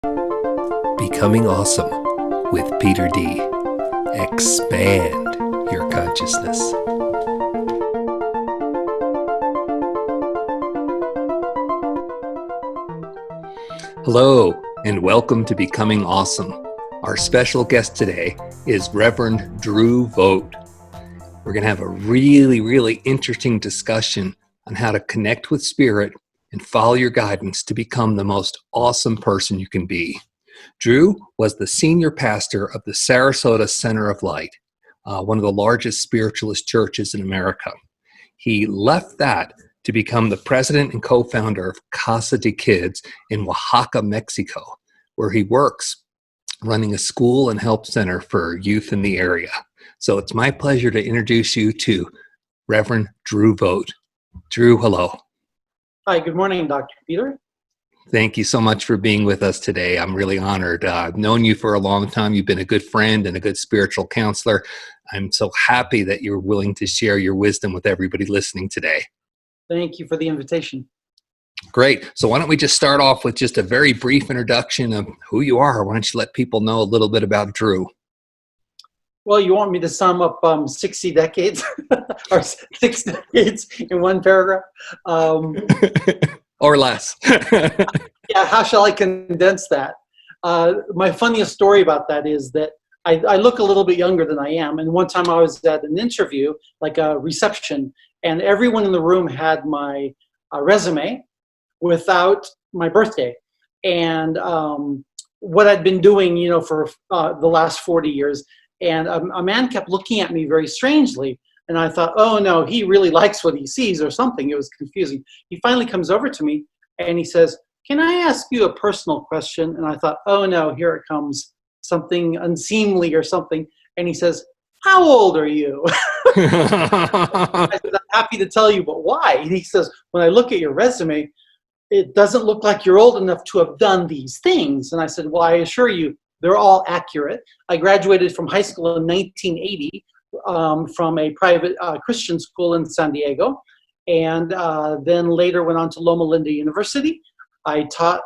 Becoming Awesome with Peter D. Expand your consciousness. Hello, and welcome to Becoming Awesome. Our special guest today is Reverend Drew Vogt. We're going to have a really interesting discussion on how to connect with Spirit and follow your guidance to become the most awesome person you can be. Drew was the senior pastor of the Sarasota Center of Light, one of the largest spiritualist churches in America. He left that to become the president and co-founder of Casa De Kids in Oaxaca, Mexico, where he works running a school and help center for youth in the area. So it's my pleasure to introduce you to Reverend Drew Vogt. Drew, hello. Hi, good morning, Dr. Peter. Thank you so much for being with us today. I'm really honored. I've known you for a long time. You've been a good friend and a good spiritual counselor. I'm so happy that you're willing to share your wisdom with everybody listening today. Thank you for the invitation. Great. So why don't we just start off with just a very brief introduction of who you are? Why don't you let people know a little bit about Drew? Well, you want me to sum up 60 decades or 6 decades in one paragraph? Or less. Yeah, how shall I condense that? My funniest story about that is that I look a little bit younger than I am. And one time I was at an interview, like a reception, and everyone in the room had my resume without my birthday. And what I'd been doing, for the last 40 years. And a man kept looking at me very strangely. And I thought, oh no, he really likes what he sees or something. It was confusing. He finally comes over to me and he says, "Can I ask you a personal question?" And I thought, oh no, here it comes, something unseemly or something. And he says, "How old are you?" I said, "I'm happy to tell you, but why?" And he says, "When I look at your resume, it doesn't look like you're old enough to have done these things." And I said, "Well, I assure you, they're all accurate. I graduated from high school in 1980 from a private Christian school in San Diego, and then later went on to Loma Linda University. I taught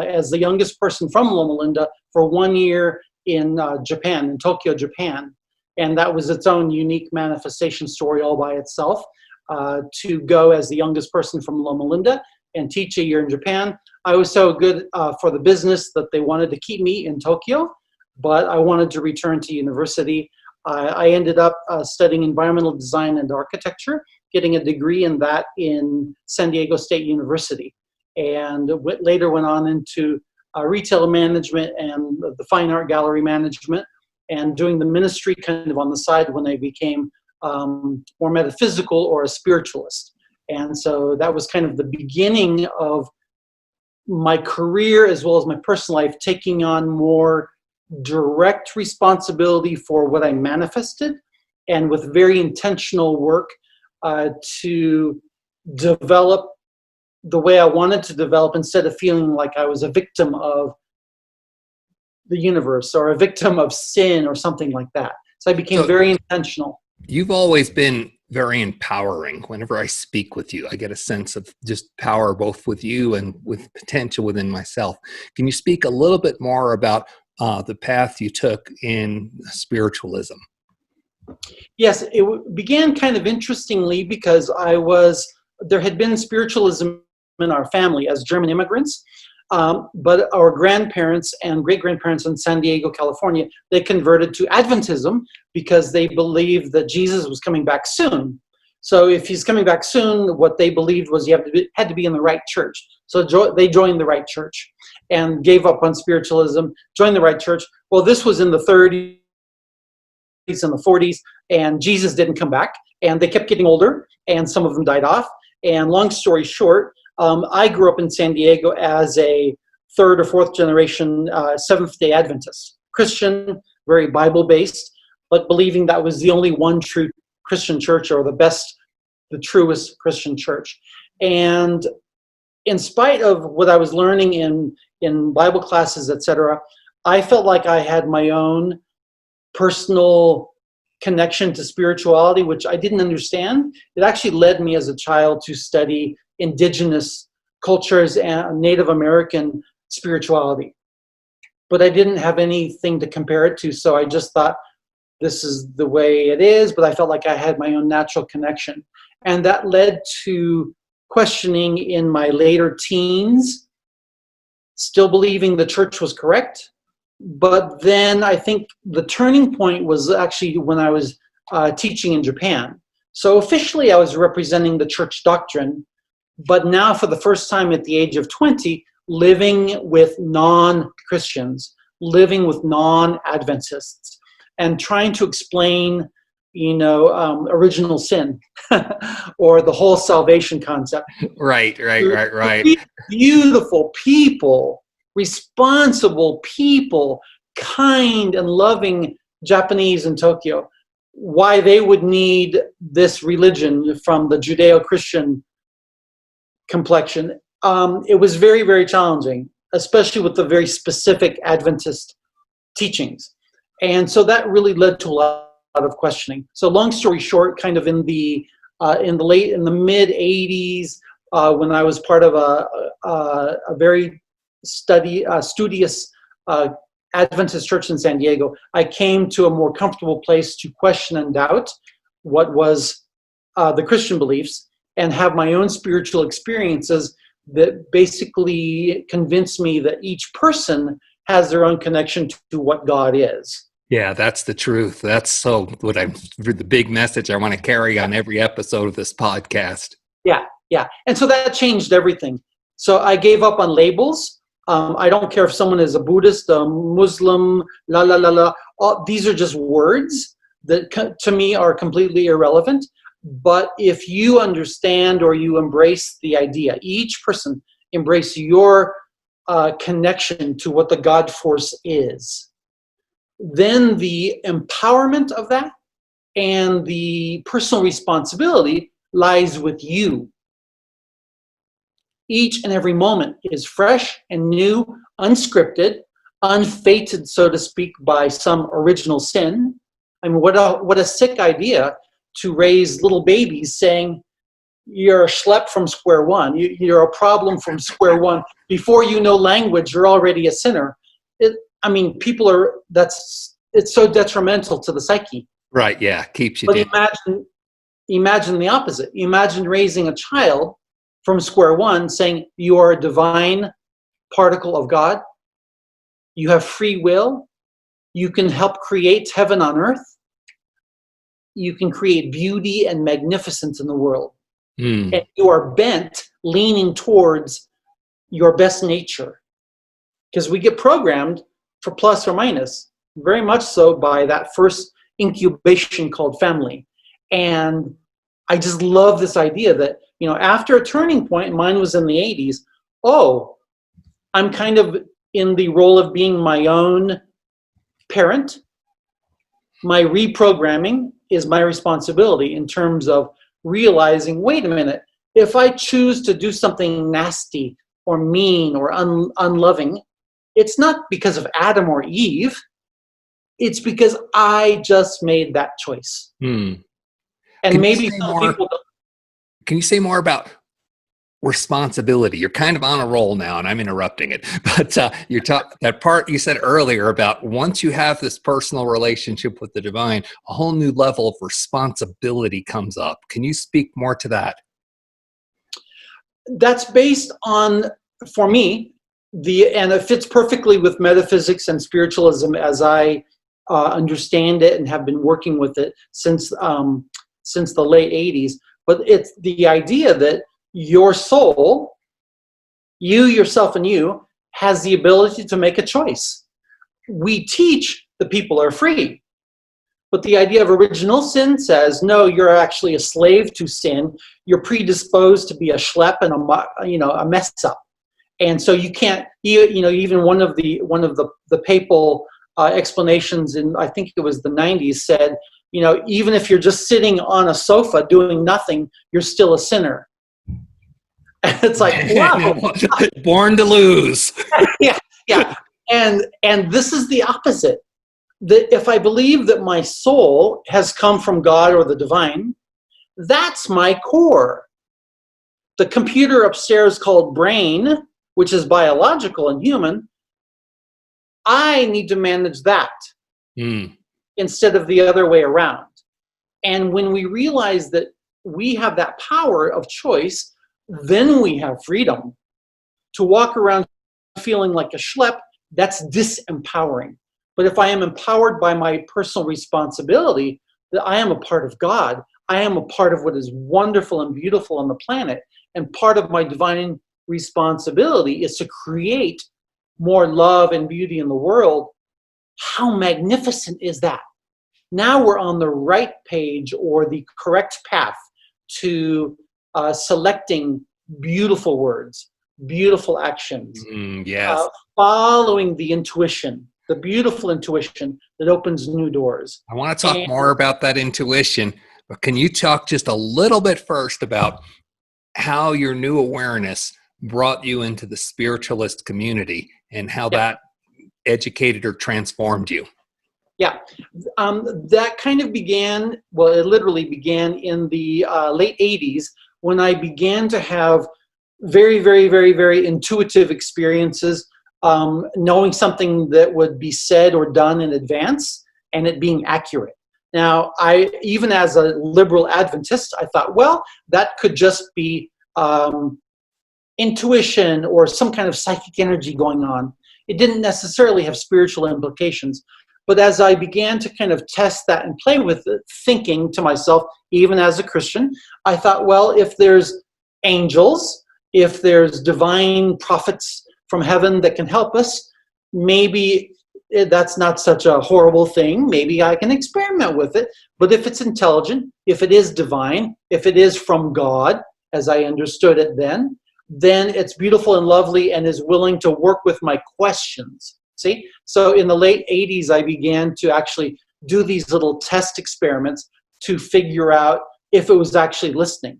as the youngest person from Loma Linda for 1 year in Japan, in Tokyo, Japan. And that was its own unique manifestation story all by itself, to go as the youngest person from Loma Linda and teach a year in Japan. I was so good for the business that they wanted to keep me in Tokyo, but I wanted to return to university. I ended up studying environmental design and architecture, getting a degree in that in San Diego State University, and later went on into retail management and the fine art gallery management, and doing the ministry kind of on the side when I became more metaphysical or a spiritualist. And so that was kind of the beginning of my career as well as my personal life, taking on more direct responsibility for what I manifested, and with very intentional work to develop the way I wanted to develop, instead of feeling like I was a victim of the universe or a victim of sin or something like that. So I became very intentional. You've always been very empowering. Whenever I speak with you, I get a sense of just power, both with you and with potential within myself. Can you speak a little bit more about the path you took in spiritualism? Yes, it began kind of interestingly because there had been spiritualism in our family as German immigrants, but our grandparents and great-grandparents in San Diego, California, they converted to Adventism because they believed that Jesus was coming back soon. So if he's coming back soon, what they believed was you had to be in the right church. So they joined the right church and gave up on spiritualism, joined the right church. Well, this was in the 30s and the 40s, and Jesus didn't come back, and they kept getting older, and some of them died off. And long story short, I grew up in San Diego as a third or fourth generation Seventh-day Adventist, Christian, very Bible-based, but believing that was the only one true Christian church, or the truest Christian church. And in spite of what I was learning in Bible classes, etc., I felt like I had my own personal connection to spirituality, which I didn't understand. It actually led me as a child to study indigenous cultures and Native American spirituality. but I didn't have anything to compare it to. So I just thought, this is the way it is, but I felt like I had my own natural connection. And that led to questioning in my later teens, still believing the church was correct. But then I think the turning point was actually when I was teaching in Japan. So officially I was representing the church doctrine, but now for the first time at the age of 20, living with non-Christians, living with non-Adventists, and trying to explain, original sin or the whole salvation concept. Right. Beautiful people, responsible people, kind and loving Japanese in Tokyo, why they would need this religion from the Judeo-Christian complexion. It was very, very challenging, especially with the very specific Adventist teachings. And so that really led to a lot of questioning. So long story short, kind of in the mid 80s, when I was part of a very studious Adventist church in San Diego, I came to a more comfortable place to question and doubt what was the Christian beliefs and have my own spiritual experiences that basically convinced me that each person has their own connection to what God is. Yeah, that's the truth. That's the big message I want to carry on every episode of this podcast. Yeah. And so that changed everything. So I gave up on labels. I don't care if someone is a Buddhist, a Muslim, these are just words that to me are completely irrelevant. But if you understand or you embrace the idea, each person embrace your connection to what the God force is, then the empowerment of that and the personal responsibility lies with you. Each and every moment is fresh and new, unscripted, unfated, so to speak, by some original sin. I mean, what a sick idea to raise little babies saying, you're a schlep from square one. You're a problem from square one. Before you know language, you're already a sinner. It's so detrimental to the psyche. Right, yeah, keeps you But down. imagine the opposite. Imagine raising a child from square one saying, you are a divine particle of God. You have free will. You can help create heaven on earth. You can create beauty and magnificence in the world. And you are bent, leaning towards your best nature. Because we get programmed for plus or minus, very much so by that first incubation called family. And I just love this idea that, after a turning point, mine was in the 80s, I'm kind of in the role of being my own parent. My reprogramming is my responsibility in terms of realizing, wait a minute, if I choose to do something nasty or mean or unloving, it's not because of Adam or Eve. It's because I just made that choice. And maybe some people don't. Can you say more about responsibility? You're kind of on a roll now, and I'm interrupting it. But that part you said earlier about once you have this personal relationship with the divine, a whole new level of responsibility comes up. Can you speak more to that? That's based on, for me, and it fits perfectly with metaphysics and spiritualism as I understand it and have been working with it since the late 80s. But it's the idea that your soul, you, yourself, and you, has the ability to make a choice. We teach the people are free. But the idea of original sin says, no, you're actually a slave to sin. You're predisposed to be a schlep and a mess up. And so you can't, even one of the papal explanations in, I think it was the 90s, said, even if you're just sitting on a sofa doing nothing, you're still a sinner. And it's like, wow. Born to lose. Yeah. And this is the opposite. That if I believe that my soul has come from God or the divine, that's my core. The computer upstairs called brain, which is biological and human, I need to manage that Mm. instead of the other way around. And when we realize that we have that power of choice, then we have freedom. To walk around feeling like a schlep, that's disempowering. But if I am empowered by my personal responsibility, that I am a part of God, I am a part of what is wonderful and beautiful on the planet, and part of my divine responsibility is to create more love and beauty in the world. How magnificent is that? Now we're on the right page or the correct path to selecting beautiful words, beautiful actions, Yes. following the intuition, the beautiful intuition that opens new doors. I want to talk more about that intuition, but can you talk just a little bit first about how your new awareness brought you into the spiritualist community and how that educated or transformed you? Yeah, that kind of began, well, it literally began in the late 80s when I began to have very, very, very, very intuitive experiences, knowing something that would be said or done in advance and it being accurate. Now, even as a liberal Adventist, I thought, well, that could just be intuition or some kind of psychic energy going on. It didn't necessarily have spiritual implications. But as I began to kind of test that and play with it, thinking to myself, even as a Christian, I thought, well, if there's angels, if there's divine prophets from heaven that can help us, maybe that's not such a horrible thing. Maybe I can experiment with it. But if it's intelligent, if it is divine, if it is from God, as I understood it then it's beautiful and lovely and is willing to work with my questions. See? So in the late 80s, I began to actually do these little test experiments to figure out if it was actually listening.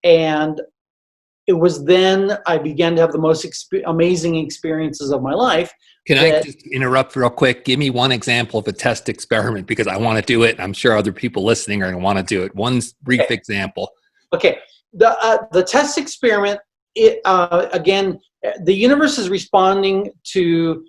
And it was then I began to have the most amazing experiences of my life. Can I just interrupt real quick? Give me one example of a test experiment because I want to do it. I'm sure other people listening are going to want to do it. One brief example. Okay. The test experiment, again, the universe is responding to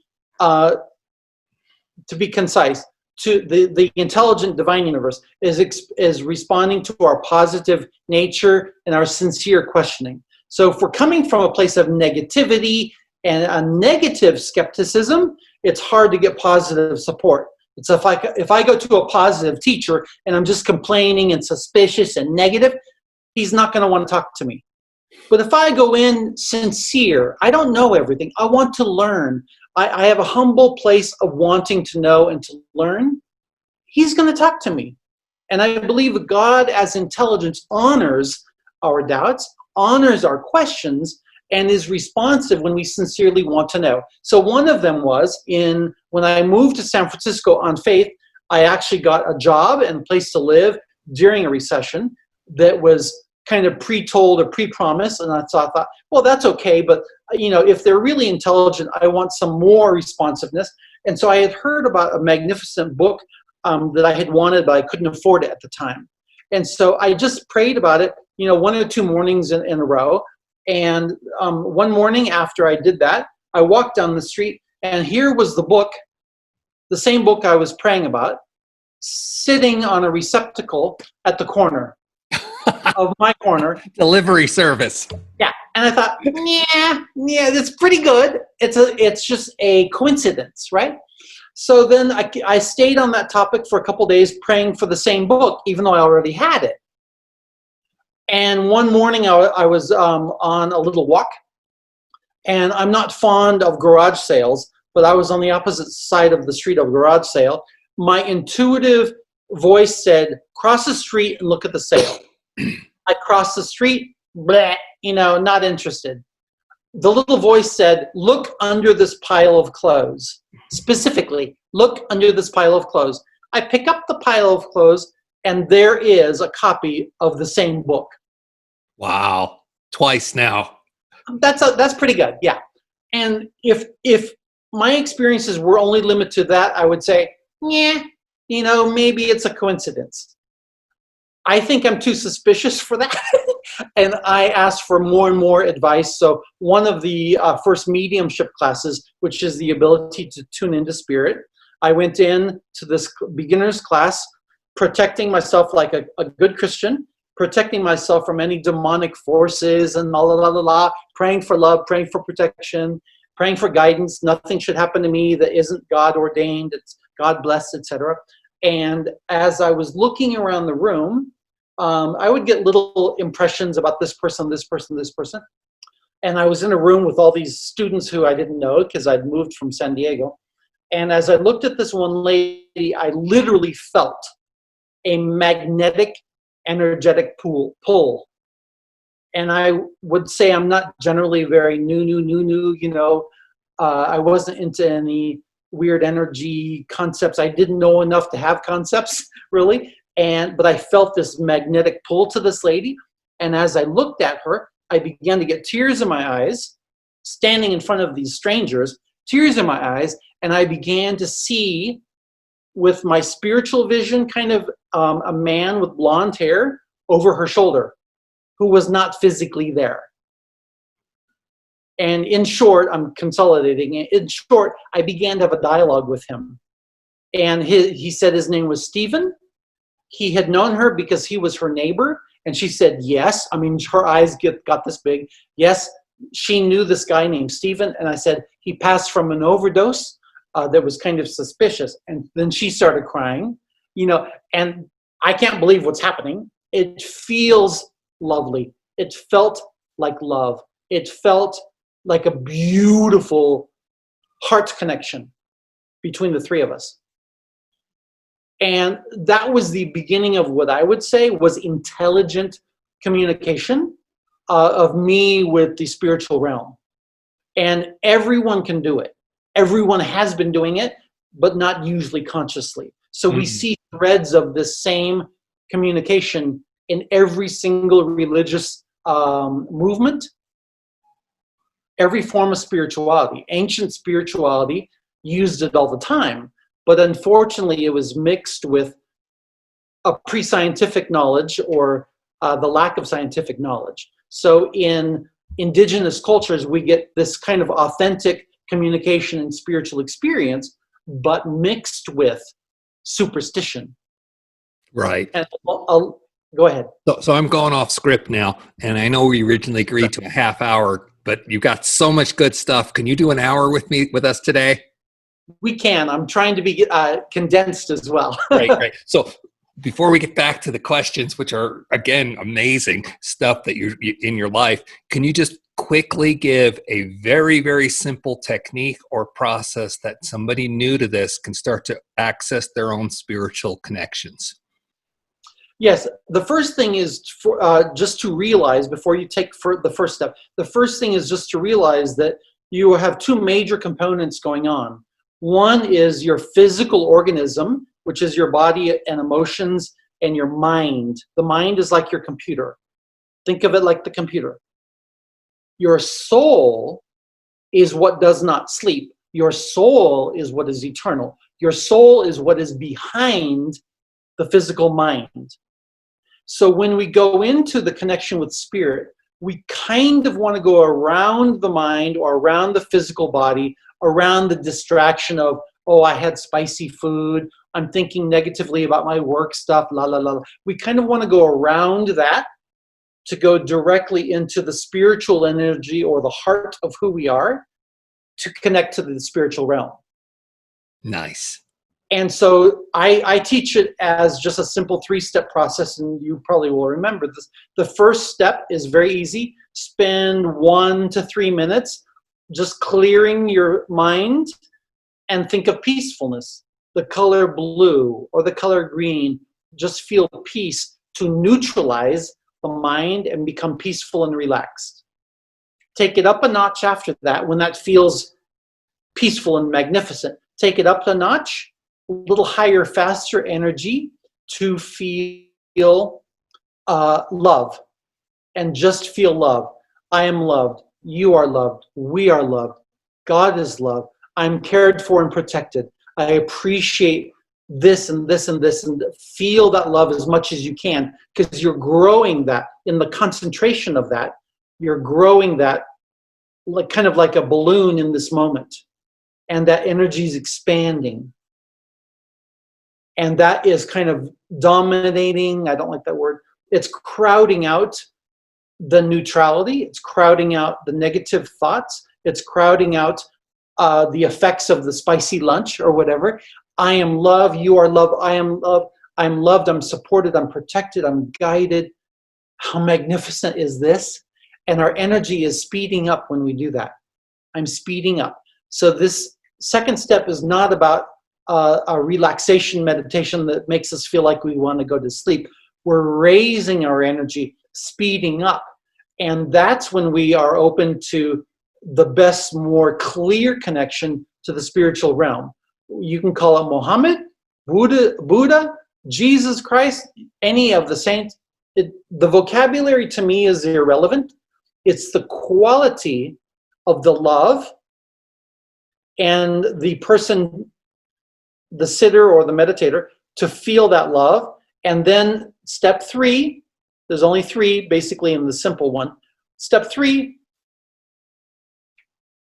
be concise, to the intelligent divine universe is responding to our positive nature and our sincere questioning. So if we're coming from a place of negativity and a negative skepticism, it's hard to get positive support. It's if I go to a positive teacher and I'm just complaining and suspicious and negative, he's not going to want to talk to me. But if I go in sincere, I don't know everything. I want to learn. I have a humble place of wanting to know and to learn. He's going to talk to me. And I believe God as intelligence honors our doubts, honors our questions, and is responsive when we sincerely want to know. So one of them was when I moved to San Francisco on faith, I actually got a job and a place to live during a recession that was kind of pre-told or pre-promised, and so I thought, well, that's okay, but if they're really intelligent, I want some more responsiveness. And so I had heard about a magnificent book that I had wanted, but I couldn't afford it at the time. And so I just prayed about it, one or two mornings in a row. And one morning after I did that, I walked down the street, and here was the book, the same book I was praying about, sitting on a receptacle at the corner of my corner. Delivery service. Yeah. And I thought, yeah, that's pretty good. It's just a coincidence, right? So then I stayed on that topic for a couple days praying for the same book, even though I already had it. And one morning I was on a little walk, and I'm not fond of garage sales, but I was on the opposite side of the street of a garage sale. My intuitive voice said, cross the street and look at the sale. I crossed the street, bleh, not interested. The little voice said, look under this pile of clothes. Specifically, look under this pile of clothes. I pick up the pile of clothes, and there is a copy of the same book. Wow. Twice now. That's pretty good, yeah. And if my experiences were only limited to that, I would say, maybe it's a coincidence. I think I'm too suspicious for that. And I asked for more and more advice. So one of the first mediumship classes, which is the ability to tune into spirit, I went in to this beginner's class, protecting myself like a good Christian, protecting myself from any demonic forces and praying for love, praying for protection, praying for guidance. Nothing should happen to me that isn't God ordained. It's God blessed, etc. And as I was looking around the room, I would get little impressions about this person, this person, this person. And I was in a room with all these students who I didn't know because I'd moved from San Diego. And as I looked at this one lady, I literally felt a magnetic, energetic pull. And I would say I'm not generally very new, I wasn't into any weird energy concepts. I didn't know enough to have concepts, really. But I felt this magnetic pull to this lady. And as I looked at her, I began to get tears in my eyes, standing in front of these strangers, tears in my eyes. And I began to see with my spiritual vision, kind of a man with blonde hair over her shoulder who was not physically there. And in short, I'm consolidating it. In short, I began to have a dialogue with him. And he said his name was Stephen. He had known her because he was her neighbor. And she said, yes. I mean, her eyes got this big. Yes, she knew this guy named Stephen. And I said, he passed from an overdose that was kind of suspicious. And then she started crying, and I can't believe what's happening. It feels lovely. It felt like love. It felt like a beautiful heart connection between the three of us. And that was the beginning of what I would say was intelligent communication of me with the spiritual realm. And everyone can do it. Everyone has been doing it, but not usually consciously. So we see threads of this same communication in every single religious movement, every form of spirituality. Ancient spirituality used it all the time, but unfortunately it was mixed with a pre-scientific knowledge or the lack of scientific knowledge. So in indigenous cultures, we get this kind of authentic communication and spiritual experience, but mixed with superstition. Right. And I'll go ahead. So I'm going off script now, and I know we originally agreed to a half hour, but you've got so much good stuff. Can you do an hour with us today? We can. I'm trying to be condensed as well. Right. So before we get back to the questions, which are, again, amazing stuff that you in your life, can you just quickly give a very, very simple technique or process that somebody new to this can start to access their own spiritual connections? Yes. The first thing is just to realize before you take the first step, the first thing is just to realize that you have two major components going on. One is your physical organism, which is your body and emotions and your mind. The mind is like your computer. Think of it like the computer. Your soul is what does not sleep. Your soul is what is eternal. Your soul is what is behind the physical mind. So when we go into the connection with spirit, we kind of want to go around the mind or around the physical body, around the distraction of, oh, I had spicy food, I'm thinking negatively about my work stuff, la, la, la. We kind of want to go around that to go directly into the spiritual energy or the heart of who we are to connect to the spiritual realm. Nice. And so I teach it as just a simple 3-step process, and you probably will remember this. The first step is very easy. Spend 1 to 3 minutes just clearing your mind and think of peacefulness. The color blue or the color green, just feel peace to neutralize the mind and become peaceful and relaxed. Take it up a notch after that when that feels peaceful and magnificent. Take it up a notch, a little higher, faster energy to feel love and just feel love. I am loved. You are loved. We are loved. God is loved. I'm cared for and protected. I appreciate this and this and this, and feel that love as much as you can, because you're growing that in the concentration of that. You're growing that like kind of like a balloon in this moment, and that energy is expanding, and that is kind of dominating. I don't like that word. It's crowding out the neutrality. It's crowding out the negative thoughts. It's crowding out the effects of the spicy lunch or whatever. I am love. You are love. I am love. I'm loved. I'm supported. I'm protected. I'm guided. How magnificent is this? And our energy is speeding up when we do that. I'm speeding up. So this second step is not about a relaxation meditation that makes us feel like we want to go to sleep. We're raising our energy, speeding up. And that's when we are open to the best, more clear connection to the spiritual realm. You can call it Muhammad, Buddha, Jesus Christ, any of the saints. The vocabulary to me is irrelevant. It's the quality of the love and the person, the sitter or the meditator, to feel that love. And then step 3, there's only 3 basically in the simple one. Step 3,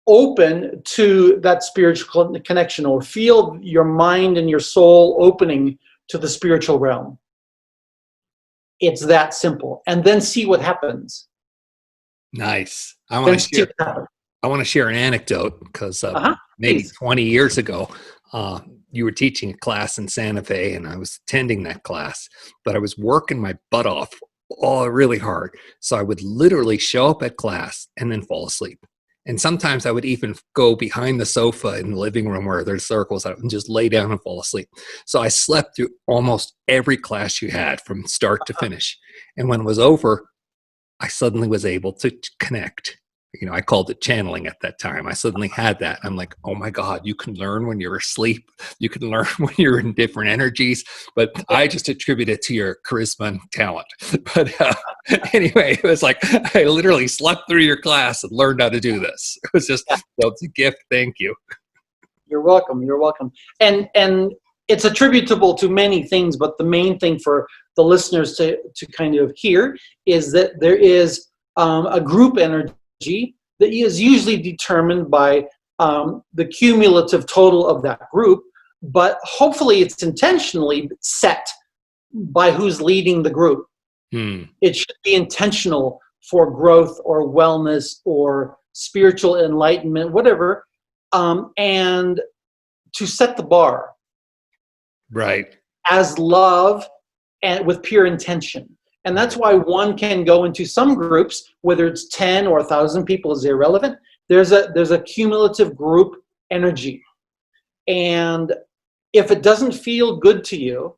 open to that spiritual connection, or feel your mind and your soul opening to the spiritual realm. It's that simple. And then see what happens. Nice. I want to share an anecdote, because maybe please. 20 years ago, you were teaching a class in Santa Fe, and I was attending that class, but I was working my butt off really hard. So I would literally show up at class and then fall asleep. And sometimes I would even go behind the sofa in the living room where there's circles and just lay down and fall asleep. So I slept through almost every class you had from start to finish. And when it was over, I suddenly was able to connect. You know, I called it channeling at that time. I suddenly had that. I'm like, oh my God, you can learn when you're asleep. You can learn when you're in different energies. But I just attribute it to your charisma and talent. But anyway, it was like, I literally slept through your class and learned how to do this. It was just, it's a gift. Thank you. You're welcome. You're welcome. And it's attributable to many things, but the main thing for the listeners to kind of hear is that there is a group energy that is usually determined by the cumulative total of that group, but hopefully it's intentionally set by who's leading the group. It should be intentional for growth or wellness or spiritual enlightenment, whatever, and to set the bar. Right. As love and with pure intention. And that's why one can go into some groups, whether it's 10 or 1,000 people is irrelevant. There's a cumulative group energy. And if it doesn't feel good to you,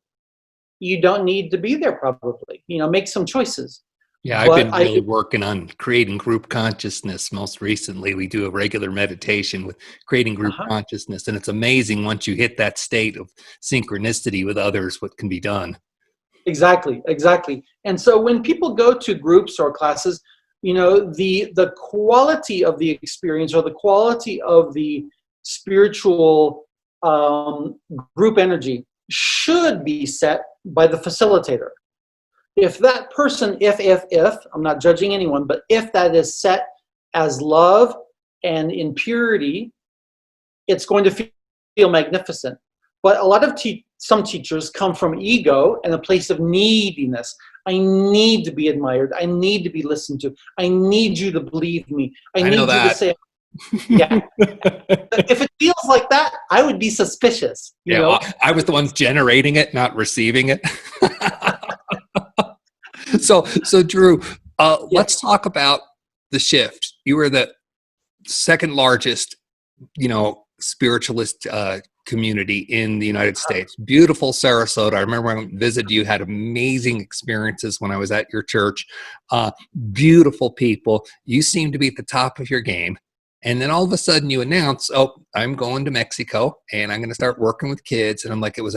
you don't need to be there probably. You know, make some choices. Yeah, I've been really working on creating group consciousness. Most recently, we do a regular meditation with creating group consciousness. And it's amazing once you hit that state of synchronicity with others, what can be done. Exactly. And so when people go to groups or classes, you know, the quality of the experience or the quality of the spiritual group energy should be set by the facilitator. If that person, if, I'm not judging anyone, but if that is set as love and in purity, it's going to feel magnificent. But a lot of some teachers come from ego and a place of neediness. I need to be admired. I need to be listened to. I need you to believe me. I need you to say, yeah. If it feels like that, I would be suspicious. You know? I was the one generating it, not receiving it. So Drew, let's talk about the shift. You were the second largest, spiritualist community in the United States. Beautiful Sarasota. I remember when I visited you, had amazing experiences when I was at your church. Beautiful people. You seem to be at the top of your game. And then all of a sudden you announce, I'm going to Mexico and I'm going to start working with kids. And I'm like, it was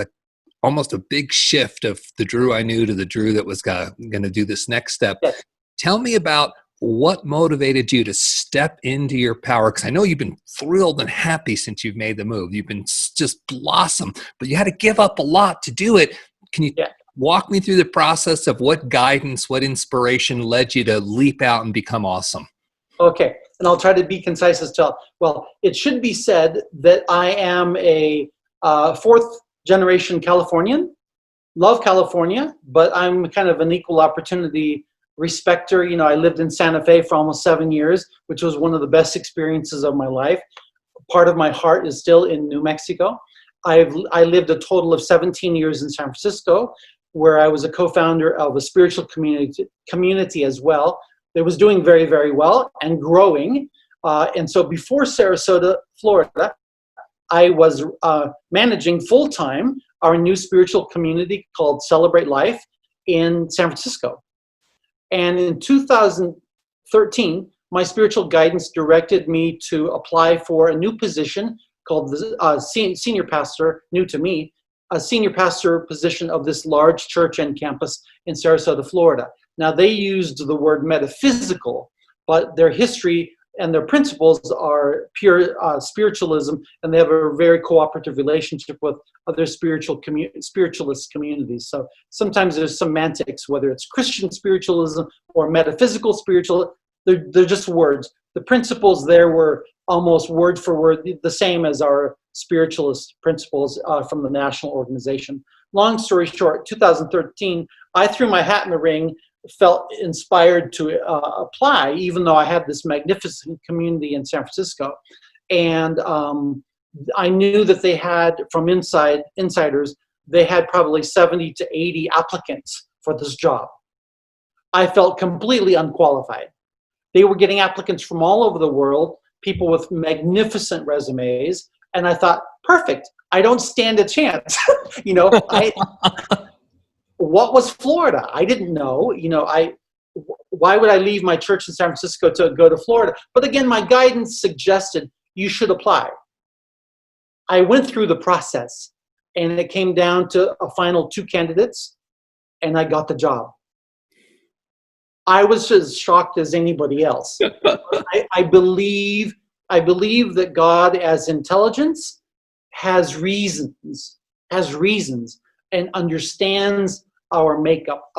almost a big shift of the Drew I knew to the Drew that was going to do this next step. Yes. Tell me about what motivated you to step into your power? Because I know you've been thrilled and happy since you've made the move. You've been just blossom, but you had to give up a lot to do it. Can you walk me through the process of what guidance, what inspiration led you to leap out and become awesome? Okay, and I'll try to be concise as to, well, it should be said that I am a fourth generation Californian, love California, but I'm kind of an equal opportunity respecter. You know, I lived in Santa Fe for almost 7 years, which was one of the best experiences of my life. Part of my heart is still in New Mexico. I lived a total of 17 years in San Francisco, where I was a co-founder of a spiritual community as well. That was doing very, very well and growing. And so before Sarasota, Florida, I was managing full-time our new spiritual community called Celebrate Life in San Francisco. And in 2013, my spiritual guidance directed me to apply for a new position called the senior pastor, new to me, a senior pastor position of this large church and campus in Sarasota, Florida. Now, they used the word metaphysical, but their history and their principles are pure spiritualism, and they have a very cooperative relationship with other spiritualist communities. So sometimes there's semantics, whether it's Christian spiritualism or metaphysical spiritual, they're just words. The principles there were almost word for word the same as our spiritualist principles from the national organization. Long story short, 2013, I threw my hat in the ring, felt inspired to apply, even though I had this magnificent community in San Francisco. And I knew that they had, from insiders, they had probably 70 to 80 applicants for this job. I felt completely unqualified. They were getting applicants from all over the world, people with magnificent resumes, and I thought, perfect, I don't stand a chance. You know, what was Florida? I didn't know. You know, why would I leave my church in San Francisco to go to Florida? But again, my guidance suggested you should apply. I went through the process, and it came down to a final 2 candidates, and I got the job. I was as shocked as anybody else. I believe that God, as intelligence, has reasons, and understands our makeup,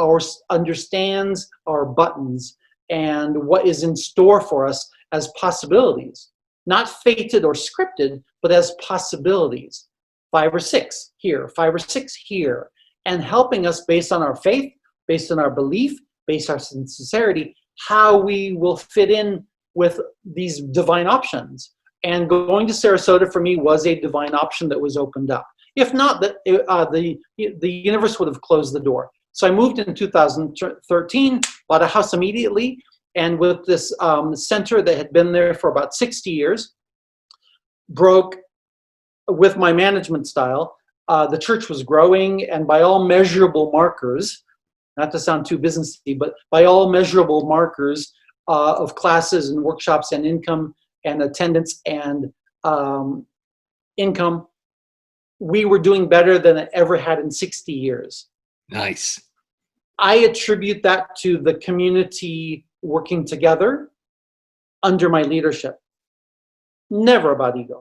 understands our buttons, and what is in store for us as possibilities. Not fated or scripted, but as possibilities. 5 or 6 here, 5 or 6 here, and helping us based on our faith, based on our belief, based on our sincerity, how we will fit in with these divine options. And going to Sarasota for me was a divine option that was opened up. If not, the universe would have closed the door. So I moved in 2013, bought a house immediately, and with this center that had been there for about 60 years, broke with my management style. The church was growing, and by all measurable markers, not to sound too businessy, but by all measurable markers of classes and workshops and income and attendance and income, we were doing better than it ever had in 60 years. Nice. I attribute that to the community working together under my leadership. Never about ego.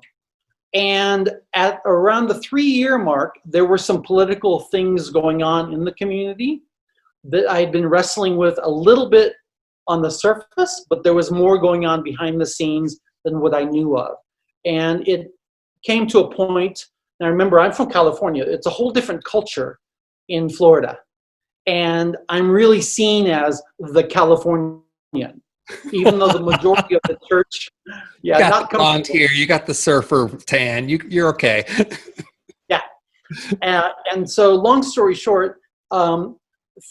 And at around the 3-year mark, there were some political things going on in the community that I had been wrestling with a little bit on the surface, but there was more going on behind the scenes than what I knew of. And it came to a point, and I remember I'm from California, it's a whole different culture in Florida. And I'm really seen as the Californian, even though the majority of the church, you got the blonde here, you got the surfer tan, you're okay. Yeah. And so long story short,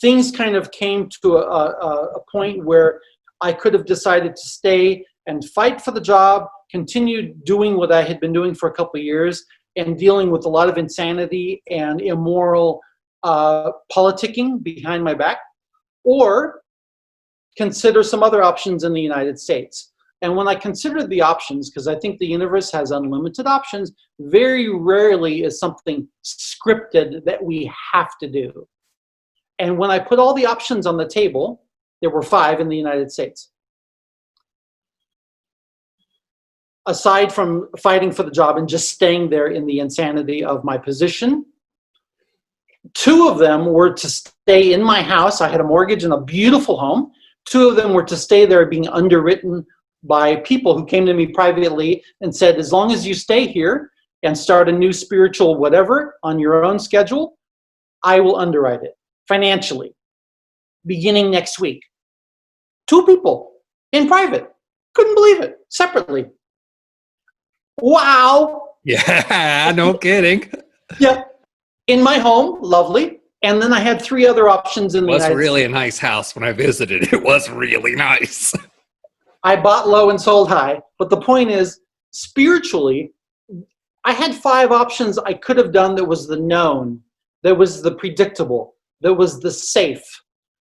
things kind of came to a point where I could have decided to stay and fight for the job, continue doing what I had been doing for a couple of years, and dealing with a lot of insanity and immoral politicking behind my back, or consider some other options in the United States. And when I considered the options, because I think the universe has unlimited options, very rarely is something scripted that we have to do. And when I put all the options on the table, there were 5 in the United States. aside from fighting for the job and just staying there in the insanity of my position. 2 of them were to stay in my house. I had a mortgage and a beautiful home. 2 of them were to stay there being underwritten by people who came to me privately and said, as long as you stay here and start a new spiritual whatever on your own schedule, I will underwrite it financially beginning next week. 2 people in private. Couldn't believe it. Separately. Wow. Yeah, no kidding. Yeah. In my home, lovely. And then I had 3 other options in the It was United really States. a nice house when I visited. It was really nice. I bought low and sold high. But the point is, spiritually, I had 5 options I could have done that was the known, that was the predictable, that was the safe,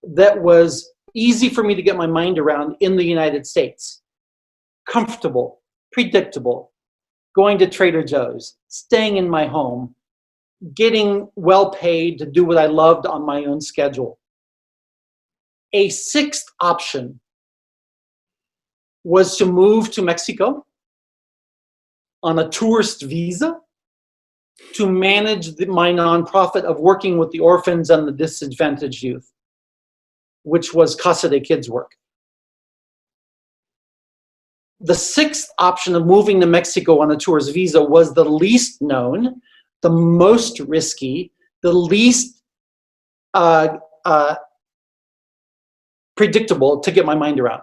that was easy for me to get my mind around in the United States. Comfortable, predictable, going to Trader Joe's, staying in my home, getting well paid to do what I loved on my own schedule. A 6th option was to move to Mexico on a tourist visa to manage my nonprofit of working with the orphans and the disadvantaged youth, which was Casa De Kids work. The 6th option of moving to Mexico on a tourist visa was the least known, the most risky, the least predictable to get my mind around.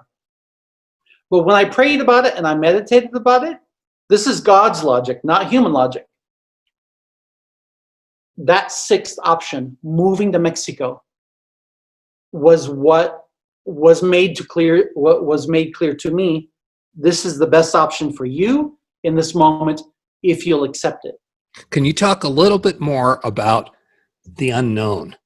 But when I prayed about it and I meditated about it, this is God's logic, not human logic. That 6th option, moving to Mexico, was what was made clear to me. This is the best option for you in this moment if you'll accept it. Can you talk a little bit more about the unknown?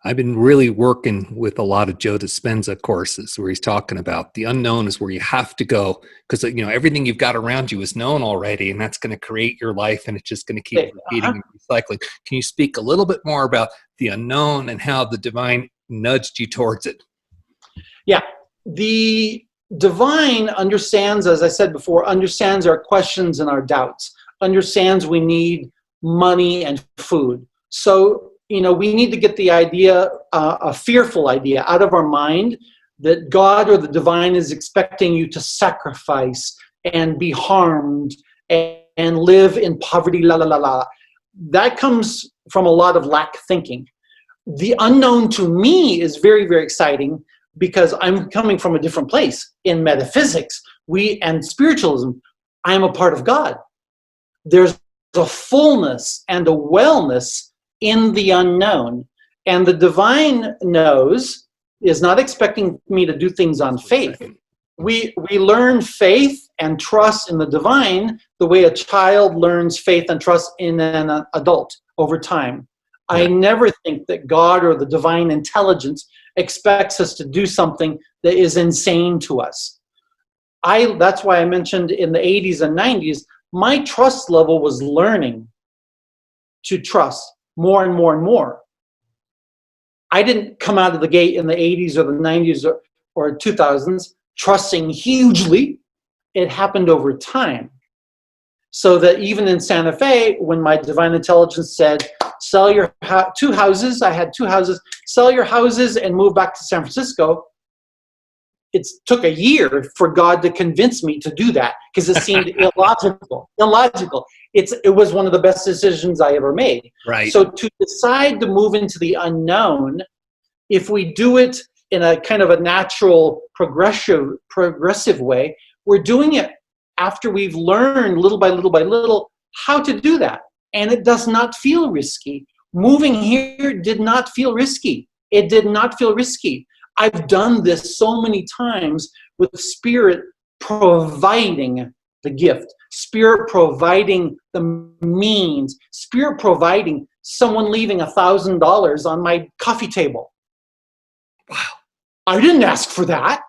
I've been really working with a lot of Joe Dispenza courses where he's talking about the unknown is where you have to go because everything you've got around you is known already, and that's going to create your life, and it's just going to keep repeating and recycling. Can you speak a little bit more about the unknown and how the divine nudged you towards it? Yeah, the divine understands, as I said before, understands our questions and our doubts, understands we need money and food. So, we need to get the idea, a fearful idea, out of our mind that God or the divine is expecting you to sacrifice and be harmed and live in poverty, la la la la. That comes from a lot of lack thinking. The unknown to me is very, very exciting because I'm coming from a different place in metaphysics and spiritualism. I am a part of God. There's a fullness and a wellness in the unknown, and the divine is not expecting me to do things on faith. We learn faith and trust in the divine the way a child learns faith and trust in an adult over time. Yeah. I never think that God or the divine intelligence expects us to do something that is insane to us. That's why I mentioned in the 80s and 90s, my trust level was learning to trust more and more and more. I didn't come out of the gate in the 80s or the 90s or 2000s trusting hugely. It happened over time. So that even in Santa Fe, when my divine intelligence said, sell your 2 houses, I had 2 houses, sell your houses and move back to San Francisco, it took a year for God to convince me to do that because it seemed illogical. It was one of the best decisions I ever made. Right. So to decide to move into the unknown, if we do it in a kind of a natural, progressive way, we're doing it after we've learned little by little by little how to do that. And it does not feel risky. Moving here did not feel risky. It did not feel risky. I've done this so many times with Spirit providing the gift, Spirit providing the means, Spirit providing someone leaving $1,000 on my coffee table. Wow. I didn't ask for that.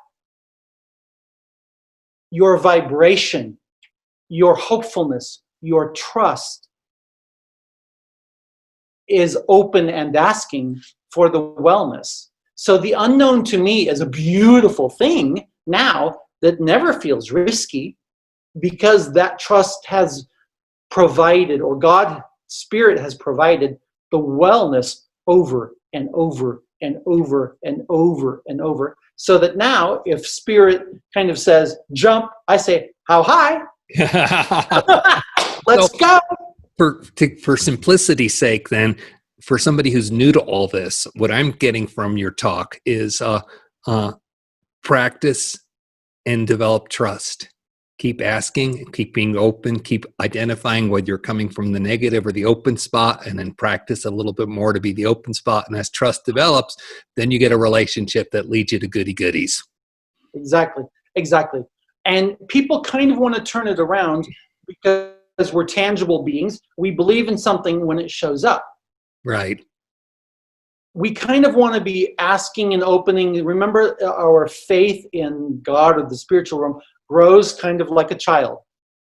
Your vibration, your hopefulness, your trust is open and asking for the wellness. So the unknown to me is a beautiful thing now that never feels risky. because that trust has provided, or God Spirit has provided, the wellness over and over and over and over and over. So that now if Spirit kind of says, jump, I say, how high? Let's go. For simplicity's sake, then, for somebody who's new to all this, what I'm getting from your talk is practice and develop trust. Keep asking, keep being open, keep identifying whether you're coming from the negative or the open spot, and then practice a little bit more to be the open spot. And as trust develops, then you get a relationship that leads you to goody goodies. Exactly. And people kind of want to turn it around because we're tangible beings. We believe in something when it shows up. Right. We kind of want to be asking and opening. Remember, our faith in God or the spiritual realm grows kind of like a child.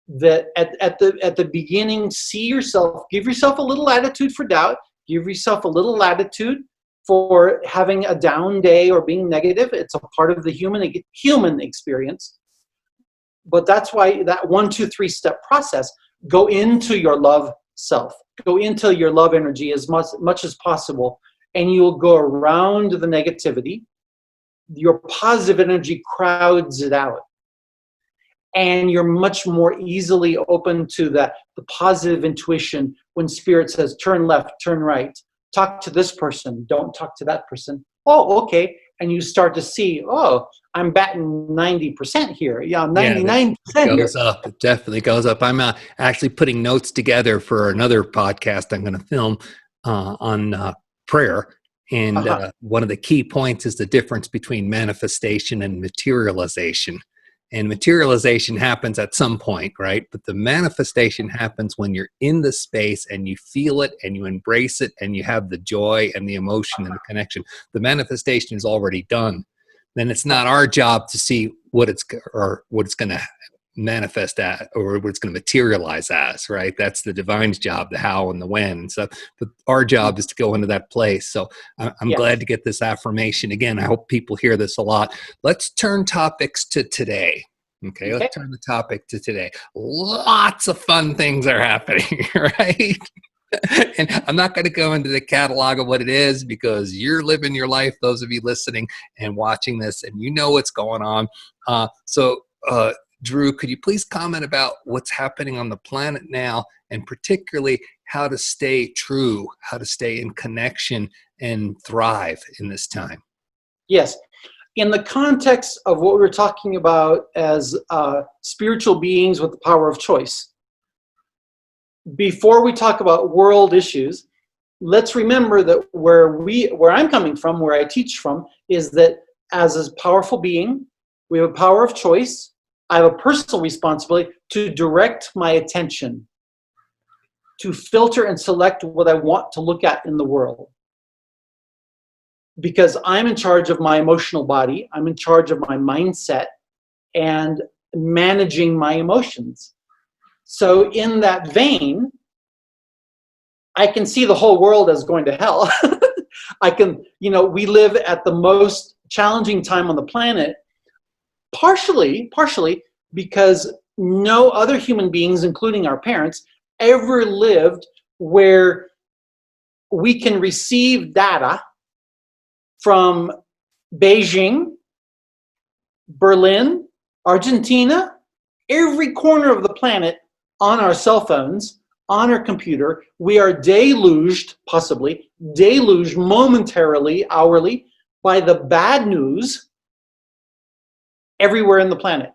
That at the beginning, see yourself, give yourself a little latitude for doubt, give yourself a little latitude for having a down day or being negative. It's a part of the human experience. But that's why that 1, 2, 3 step process, go into your love self, go into your love energy as much as possible, and you'll go around the negativity. Your positive energy crowds it out. And you're much more easily open to the positive intuition when Spirit says, turn left, turn right, talk to this person, don't talk to that person. Oh, okay. And you start to see, oh, I'm batting 90% here. Yeah, 99% it goes up. It definitely goes up. I'm actually putting notes together for another podcast I'm going to film on prayer. And one of the key points is the difference between manifestation and materialization. And materialization happens at some point, right? But the manifestation happens when you're in the space and you feel it and you embrace it and you have the joy and the emotion and the connection. The manifestation is already done. Then it's not our job to see what it's going to manifest at, or what it's going to materialize as, right? That's the divine's job, the how and the when. So, but our job is to go into that place. So I'm glad to get this affirmation. Again, I hope people hear this a lot. Let's turn topics to today. Okay, let's turn the topic to today. Lots of fun things are happening, right? And I'm not going to go into the catalog of what it is, because you're living your life, those of you listening and watching this, and you know what's going on. Drew, could you please comment about what's happening on the planet now, and particularly how to stay true, how to stay in connection and thrive in this time? Yes. In the context of what we're talking about as spiritual beings with the power of choice, before we talk about world issues, let's remember that where I'm coming from, where I teach from, is that as a powerful being, we have a power of choice. I have a personal responsibility to direct my attention, to filter and select what I want to look at in the world. Because I'm in charge of my emotional body, I'm in charge of my mindset and managing my emotions. So in that vein, I can see the whole world as going to hell. I can, we live at the most challenging time on the planet, partially because no other human beings, including our parents, ever lived where we can receive data from Beijing, Berlin, Argentina, every corner of the planet, on our cell phones, on our computer. We are deluged momentarily, hourly, by the bad news everywhere in the planet.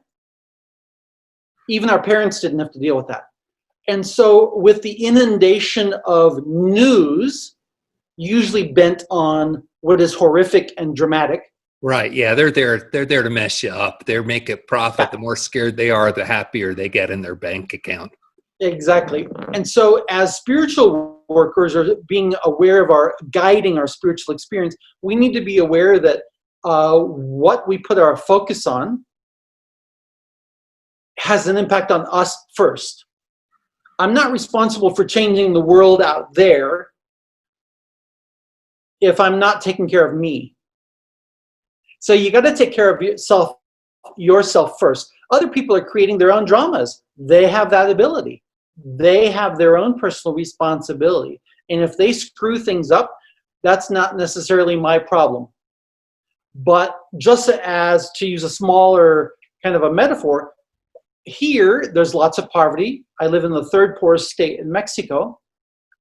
Even our parents didn't have to deal with that. And so with the inundation of news, usually bent on what is horrific and dramatic. Right. Yeah, they're there to mess you up. They make a profit. The more scared they are, the happier they get in their bank account. Exactly. And so as spiritual workers, or being aware of guiding our spiritual experience, we need to be aware that what we put our focus on has an impact on us first. I'm not responsible for changing the world out there if I'm not taking care of me. So you got to take care of yourself first. Other people are creating their own dramas. They have that ability. They have their own personal responsibility. And if they screw things up, that's not necessarily my problem. But just as, to use a smaller kind of a metaphor, here there's lots of poverty. I live in the third poorest state in Mexico.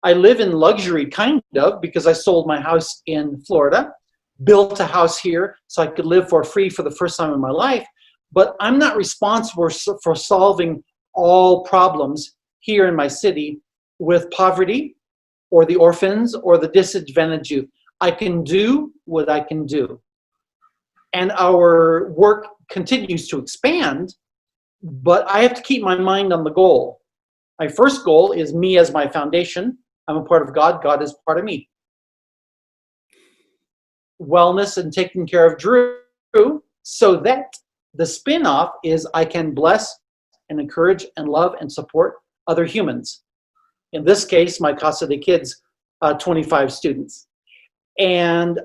I live in luxury, kind of, because I sold my house in Florida, built a house here so I could live for free for the first time in my life. But I'm not responsible for solving all problems here in my city with poverty or the orphans or the disadvantaged youth. I can do what I can do. And our work continues to expand, but I have to keep my mind on the goal. My first goal is me as my foundation. I'm a part of God. God is part of me. Wellness and taking care of Drew, so that the spin-off is I can bless and encourage and love and support other humans. In this case, my Casa De Kids, 25 students. And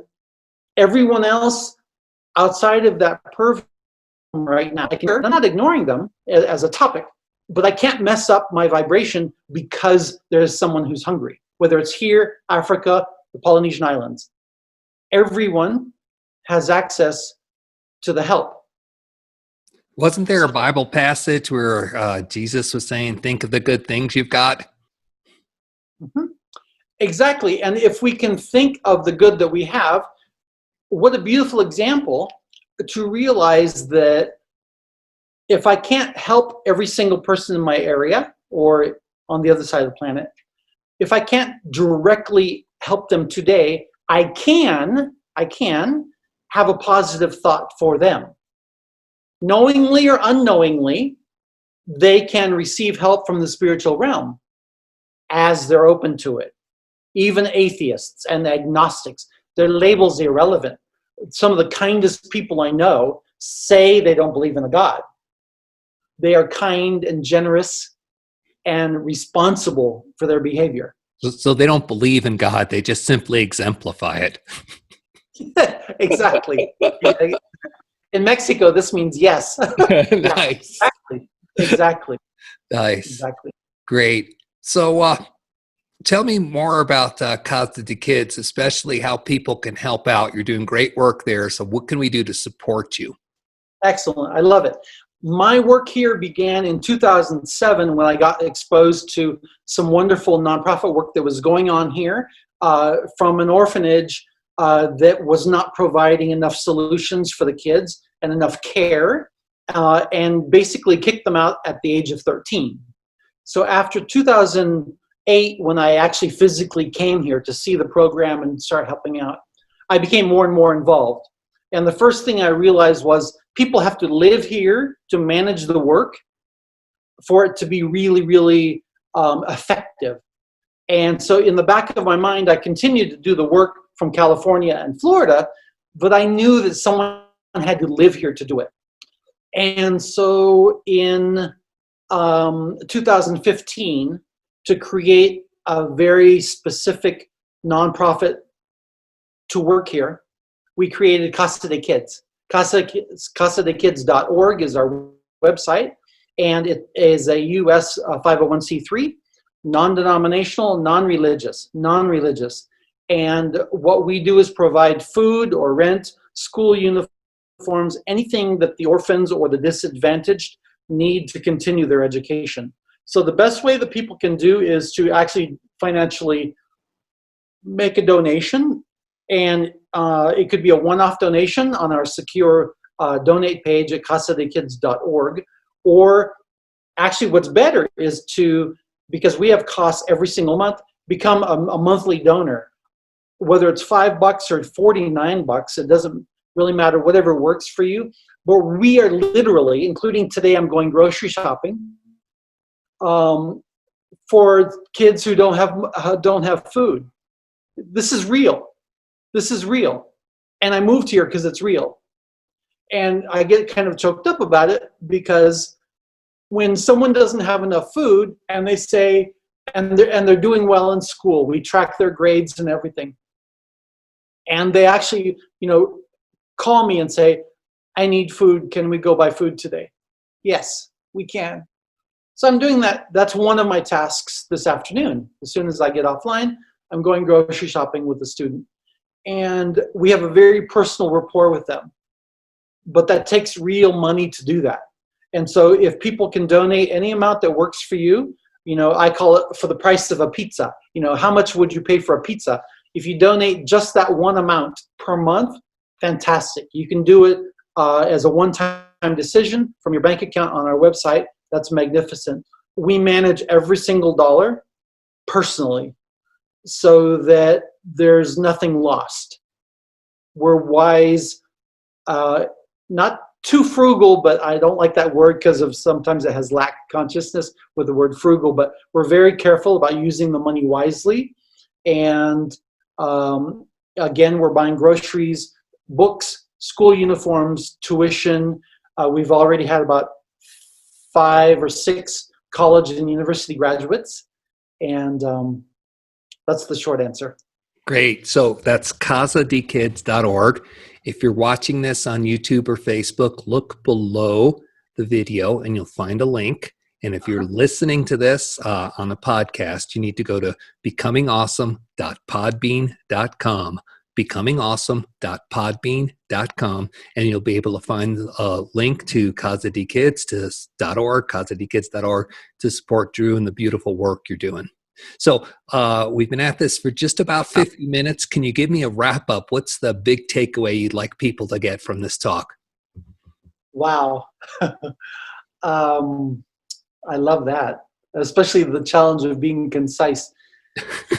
everyone else outside of that purview right now, I'm not ignoring them as a topic, but I can't mess up my vibration because there's someone who's hungry, whether it's here, Africa, the Polynesian Islands. Everyone has access to the help. Wasn't there a Bible passage where Jesus was saying, think of the good things you've got? Mm-hmm. Exactly. And if we can think of the good that we have, what a beautiful example to realize that if I can't help every single person in my area or on the other side of the planet, if I can't directly help them today, I can have a positive thought for them. Knowingly or unknowingly, they can receive help from the spiritual realm as they're open to it. Even atheists and agnostics, their label's irrelevant. Some of the kindest people I know say they don't believe in a God. They are kind and generous and responsible for their behavior. So they don't believe in God, they just simply exemplify it. Exactly. In Mexico, this means yes. Nice. Exactly. Nice. Exactly. Great. So tell me more about Casa De Kids, especially how people can help out. You're doing great work there. So what can we do to support you? Excellent. I love it. My work here began in 2007 when I got exposed to some wonderful nonprofit work that was going on here from an orphanage that was not providing enough solutions for the kids and enough care, and basically kicked them out at the age of 13. So after 2008, when I actually physically came here to see the program and start helping out, I became more and more involved. And the first thing I realized was people have to live here to manage the work for it to be really, really effective. And so in the back of my mind, I continued to do the work from California and Florida, but I knew that someone had to live here to do it. And so in 2015, to create a very specific nonprofit to work here, we created Casa De Kids. CasaDeKids.org is our website, and it is a U.S. 501c3, non-denominational, non-religious. And what we do is provide food or rent, school uniforms, anything that the orphans or the disadvantaged need to continue their education. So the best way that people can do is to actually financially make a donation, and it could be a one-off donation on our secure donate page at CasaDeKids.org, or actually what's better is to, because we have costs every single month, become a monthly donor. Whether it's $5 or $49, it doesn't really matter, whatever works for you. But we are literally, including today, I'm going grocery shopping for kids who don't have food. This is real. This is real. And I moved here because it's real. And I get kind of choked up about it because when someone doesn't have enough food and they say, and they're doing well in school, we track their grades and everything. And they actually, call me and say, I need food. Can we go buy food today? Yes, we can. So I'm doing that. That's one of my tasks this afternoon. As soon as I get offline, I'm going grocery shopping with a student. And we have a very personal rapport with them. But that takes real money to do that. And so if people can donate any amount that works for you, I call it for the price of a pizza. How much would you pay for a pizza? If you donate just that one amount per month, fantastic. You can do it as a one-time decision from your bank account on our website. That's magnificent. We manage every single dollar personally so that there's nothing lost. We're wise, not too frugal, but I don't like that word because of sometimes it has lack consciousness with the word frugal, but we're very careful about using the money wisely. And again, we're buying groceries, books, school uniforms, tuition. We've already had about 5 or 6 college and university graduates. And that's the short answer. Great. So that's casadekids.org. If you're watching this on YouTube or Facebook, look below the video and you'll find a link. And if you're listening to this on a podcast, you need to go to becomingawesome.podbean.com, becomingawesome.podbean.com, and you'll be able to find a link to Casa De Kids, .org, casadekids.org, to support Drew and the beautiful work you're doing. So we've been at this for just about 50 minutes. Can you give me a wrap up? What's the big takeaway you'd like people to get from this talk? Wow. I love that, especially the challenge of being concise.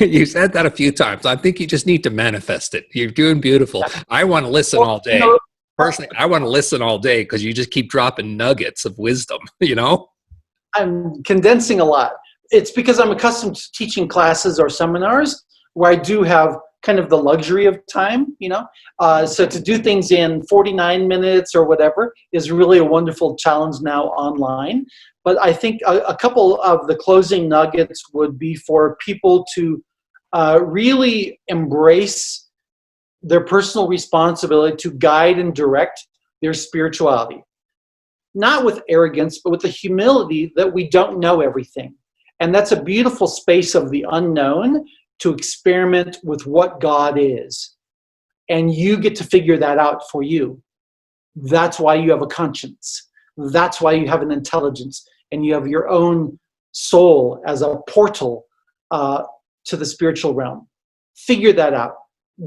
You said that a few times. I think you just need to manifest it. You're doing beautiful. I want to listen all day. Personally, I want to listen all day because you just keep dropping nuggets of wisdom, I'm condensing a lot. It's because I'm accustomed to teaching classes or seminars where I do have kind of the luxury of time, So to do things in 49 minutes or whatever is really a wonderful challenge now online. But I think a couple of the closing nuggets would be for people to really embrace their personal responsibility to guide and direct their spirituality. Not with arrogance, but with the humility that we don't know everything. And that's a beautiful space of the unknown to experiment with what God is. And you get to figure that out for you. That's why you have a conscience. That's why you have an intelligence. And you have your own soul as a portal to the spiritual realm. Figure that out.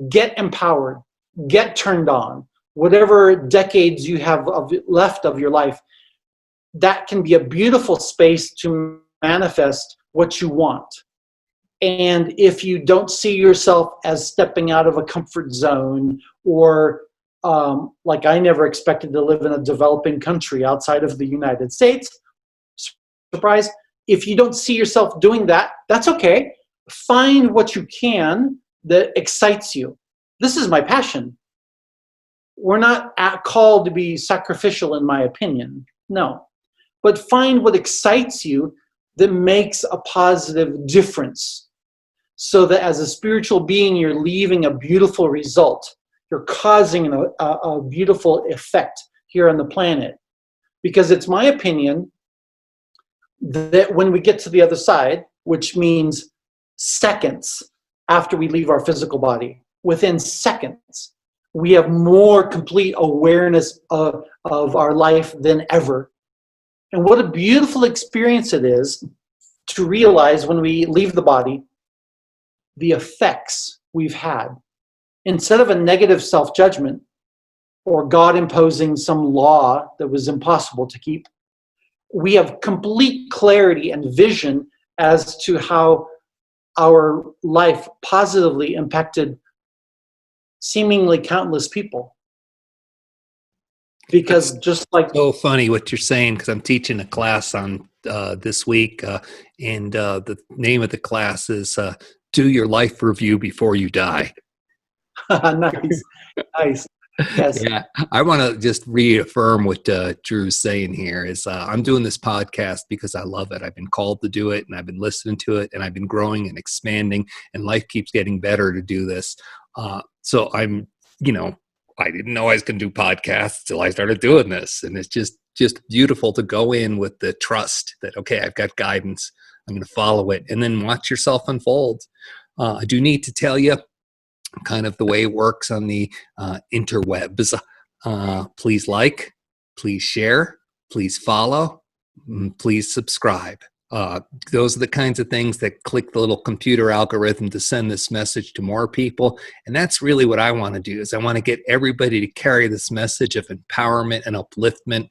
Get empowered. Get turned on. Whatever decades you have left of your life, that can be a beautiful space to manifest what you want. And if you don't see yourself as stepping out of a comfort zone, or like I never expected to live in a developing country outside of the United States, surprise, if you don't see yourself doing that, that's okay. Find what you can that excites you. This is my passion. We're not called to be sacrificial, in my opinion. No. But find what excites you that makes a positive difference, so that as a spiritual being, you're leaving a beautiful result. You're causing a beautiful effect here on the planet. Because it's my opinion that when we get to the other side, which means seconds after we leave our physical body, within seconds, we have more complete awareness of our life than ever. And what a beautiful experience it is to realize when we leave the body, the effects we've had. Instead of a negative self-judgment or God imposing some law that was impossible to keep, we have complete clarity and vision as to how our life positively impacted seemingly countless people. Because just like... So funny what you're saying, because I'm teaching a class on this week, and the name of the class is Do Your Life Review Before You Die. Nice. Yes. Yeah, I want to just reaffirm what Drew's saying here is I'm doing this podcast because I love it. I've been called to do it, and I've been listening to it, and I've been growing and expanding, and life keeps getting better to do this. So I'm, I didn't know I was going to do podcasts till I started doing this, and it's just just beautiful to go in with the trust that, okay, I've got guidance. I'm going to follow it, and then watch yourself unfold. I do need to tell you kind of the way it works on the interwebs. Please like, please share, please follow, please subscribe. Those are the kinds of things that click the little computer algorithm to send this message to more people. And that's really what I want to do, is I want to get everybody to carry this message of empowerment and upliftment.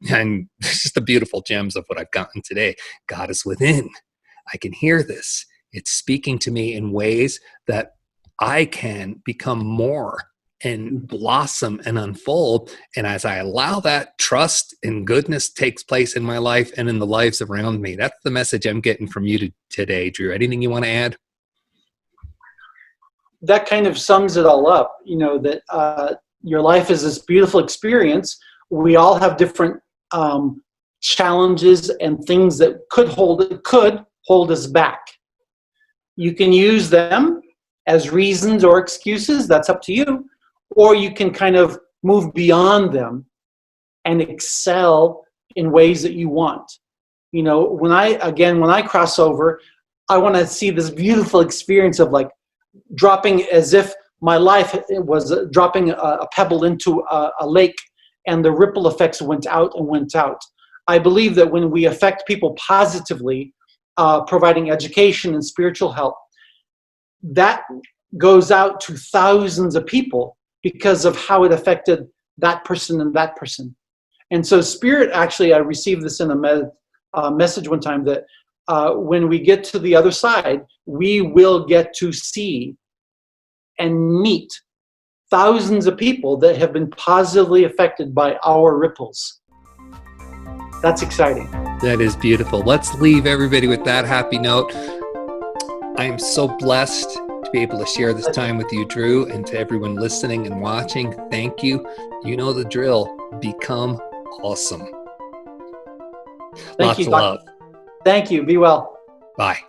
And just the beautiful gems of what I've gotten today. God is within. I can hear this. It's speaking to me in ways that I can become more and blossom and unfold. And as I allow that, trust and goodness takes place in my life and in the lives around me. That's the message I'm getting from you today, Drew. Anything you want to add? That kind of sums it all up, that your life is this beautiful experience. We all have different challenges and things that could hold us back. You can use them as reasons or excuses. That's up to you. Or you can kind of move beyond them and excel in ways that you want. When I cross over, I want to see this beautiful experience of like dropping, as if my life was dropping a pebble into a lake, and the ripple effects went out and went out. I believe that when we affect people positively, providing education and spiritual help, that goes out to thousands of people because of how it affected that person and that person. And so Spirit, actually, I received this in a message one time, that when we get to the other side, we will get to see and meet thousands of people that have been positively affected by our ripples. That's exciting. That is beautiful. Let's leave everybody with that happy note. I am so blessed to be able to share this time with you, Drew, and to everyone listening and watching. Thank you. You know the drill. Become awesome. Thank you, Lots of love. Thank you. Be well. Bye.